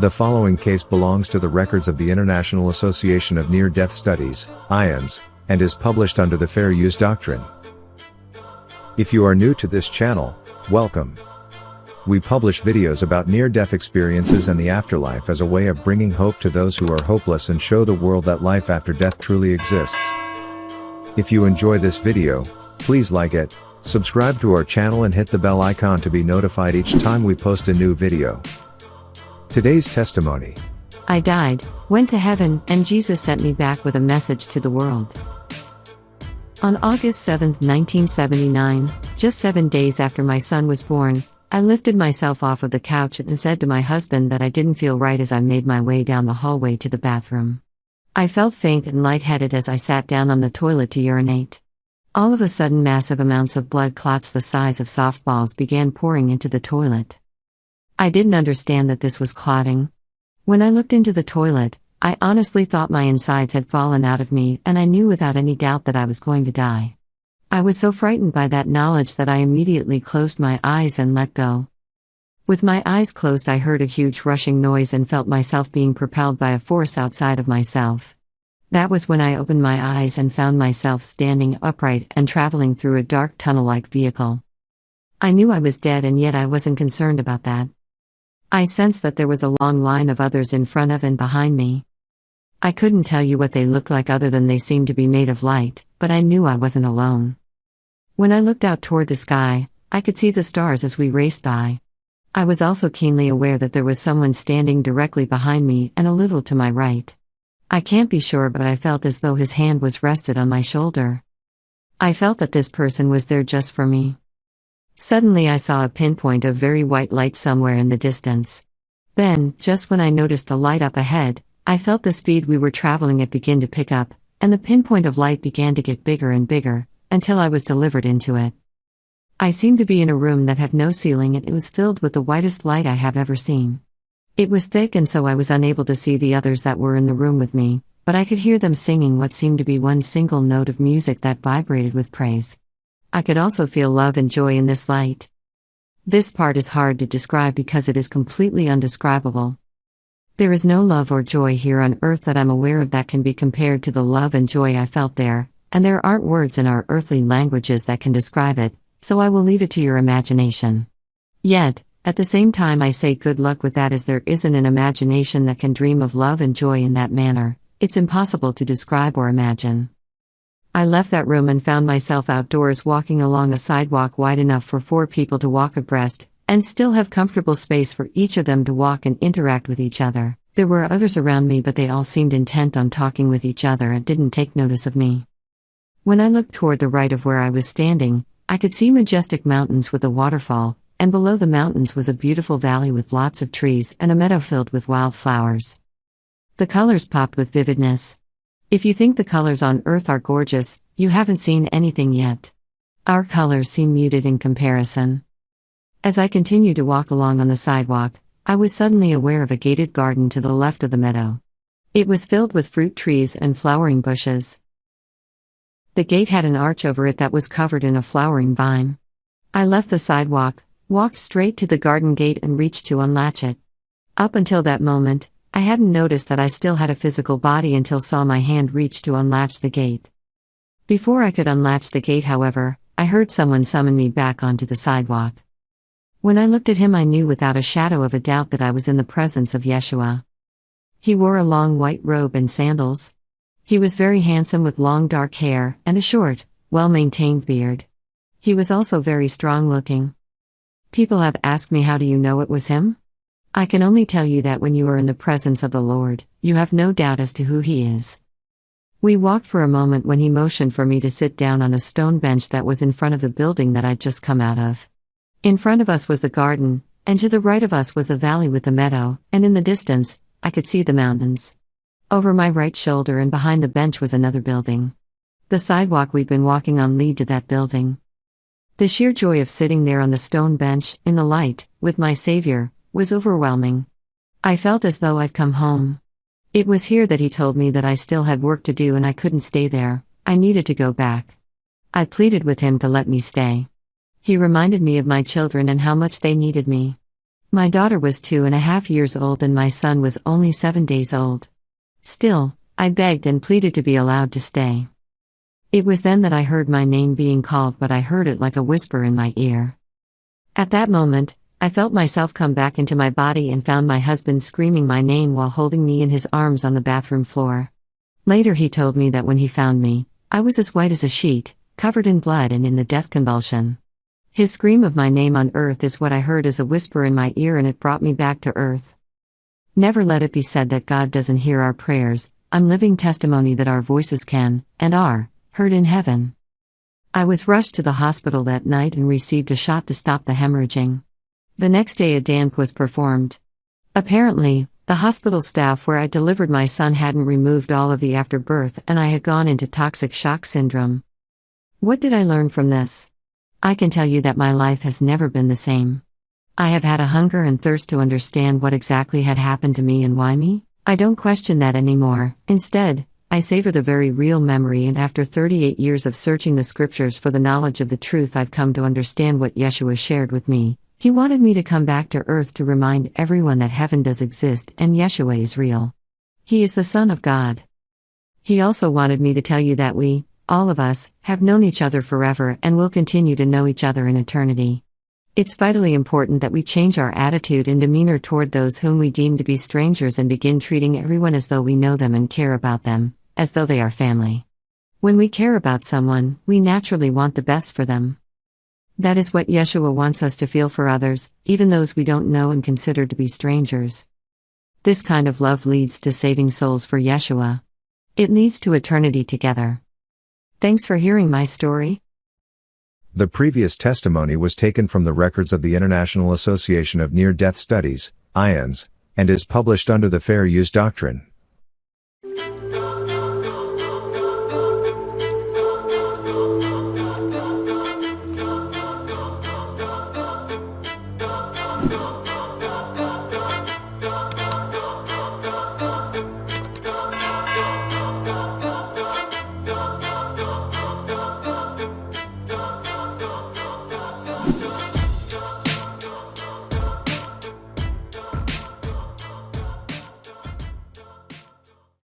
The following case belongs to the records of the International Association of Near-Death Studies, Iands, and is published under the Fair Use Doctrine. If you are new to this channel, welcome. We publish videos about near-death experiences and the afterlife as a way of bringing hope to those who are hopeless and show the world that life after death truly exists. If you enjoy this video, please like it, subscribe to our channel and hit the bell icon to be notified each time we post a new video. Today's testimony. I died, went to heaven, and Jesus sent me back with a message to the world. On August 7, 1979, just 7 days after my son was born, I lifted myself off of the couch and said to my husband that I didn't feel right as I made my way down the hallway to the bathroom. I felt faint and lightheaded as I sat down on the toilet to urinate. All of a sudden, massive amounts of blood clots the size of softballs began pouring into the toilet. I didn't understand that this was clotting. When I looked into the toilet, I honestly thought my insides had fallen out of me, and I knew without any doubt that I was going to die. I was so frightened by that knowledge that I immediately closed my eyes and let go. With my eyes closed, I heard a huge rushing noise and felt myself being propelled by a force outside of myself. That was when I opened my eyes and found myself standing upright and traveling through a dark tunnel-like vehicle. I knew I was dead, and yet I wasn't concerned about that. I sensed that there was a long line of others in front of and behind me. I couldn't tell you what they looked like other than they seemed to be made of light, but I knew I wasn't alone. When I looked out toward the sky, I could see the stars as we raced by. I was also keenly aware that there was someone standing directly behind me and a little to my right. I can't be sure, but I felt as though his hand was rested on my shoulder. I felt that this person was there just for me. Suddenly I saw a pinpoint of very white light somewhere in the distance. Then, just when I noticed the light up ahead, I felt the speed we were traveling at begin to pick up, and the pinpoint of light began to get bigger and bigger, until I was delivered into it. I seemed to be in a room that had no ceiling, and it was filled with the whitest light I have ever seen. It was thick, and so I was unable to see the others that were in the room with me, but I could hear them singing what seemed to be one single note of music that vibrated with praise. I could also feel love and joy in this light. This part is hard to describe because it is completely undescribable. There is no love or joy here on earth that I'm aware of that can be compared to the love and joy I felt there, and there aren't words in our earthly languages that can describe it, so I will leave it to your imagination. Yet, at the same time, I say good luck with that, as there isn't an imagination that can dream of love and joy in that manner. It's impossible to describe or imagine. I left that room and found myself outdoors walking along a sidewalk wide enough for 4 people to walk abreast, and still have comfortable space for each of them to walk and interact with each other. There were others around me, but they all seemed intent on talking with each other and didn't take notice of me. When I looked toward the right of where I was standing, I could see majestic mountains with a waterfall, and below the mountains was a beautiful valley with lots of trees and a meadow filled with wildflowers. The colors popped with vividness. If you think the colors on Earth are gorgeous, you haven't seen anything yet. Our colors seem muted in comparison. As I continued to walk along on the sidewalk, I was suddenly aware of a gated garden to the left of the meadow. It was filled with fruit trees and flowering bushes. The gate had an arch over it that was covered in a flowering vine. I left the sidewalk, walked straight to the garden gate and reached to unlatch it. Up until that moment, I hadn't noticed that I still had a physical body until saw my hand reach to unlatch the gate. Before I could unlatch the gate, however, I heard someone summon me back onto the sidewalk. When I looked at him, I knew without a shadow of a doubt that I was in the presence of Yeshua. He wore a long white robe and sandals. He was very handsome with long dark hair and a short, well-maintained beard. He was also very strong-looking. People have asked me, how do you know it was him? I can only tell you that when you are in the presence of the Lord, you have no doubt as to who He is. We walked for a moment when He motioned for me to sit down on a stone bench that was in front of the building that I'd just come out of. In front of us was the garden, and to the right of us was the valley with the meadow, and in the distance, I could see the mountains. Over my right shoulder and behind the bench was another building. The sidewalk we'd been walking on led to that building. The sheer joy of sitting there on the stone bench, in the light, with my Savior, was overwhelming. I felt as though I'd come home. It was here that He told me that I still had work to do and I couldn't stay there. I needed to go back. I pleaded with Him to let me stay. He reminded me of my children and how much they needed me. My daughter was 2.5 years old and my son was only 7 days old. Still, I begged and pleaded to be allowed to stay. It was then that I heard my name being called, but I heard it like a whisper in my ear. At that moment, I felt myself come back into my body and found my husband screaming my name while holding me in his arms on the bathroom floor. Later he told me that when he found me, I was as white as a sheet, covered in blood and in the death convulsion. His scream of my name on earth is what I heard as a whisper in my ear, and it brought me back to earth. Never let it be said that God doesn't hear our prayers. I'm living testimony that our voices can, and are, heard in heaven. I was rushed to the hospital that night and received a shot to stop the hemorrhaging. The next day a DANP was performed. Apparently, the hospital staff where I delivered my son hadn't removed all of the afterbirth and I had gone into toxic shock syndrome. What did I learn from this? I can tell you that my life has never been the same. I have had a hunger and thirst to understand what exactly had happened to me and why me. I don't question that anymore. Instead, I savor the very real memory, and after 38 years of searching the scriptures for the knowledge of the truth, I've come to understand what Yeshua shared with me. He wanted me to come back to earth to remind everyone that heaven does exist and Yeshua is real. He is the Son of God. He also wanted me to tell you that we, all of us, have known each other forever and will continue to know each other in eternity. It's vitally important that we change our attitude and demeanor toward those whom we deem to be strangers and begin treating everyone as though we know them and care about them, as though they are family. When we care about someone, we naturally want the best for them. That is what Yeshua wants us to feel for others, even those we don't know and consider to be strangers. This kind of love leads to saving souls for Yeshua. It leads to eternity together. Thanks for hearing my story. The previous testimony was taken from the records of the International Association of Near-Death Studies, Iands, and is published under the Fair Use Doctrine.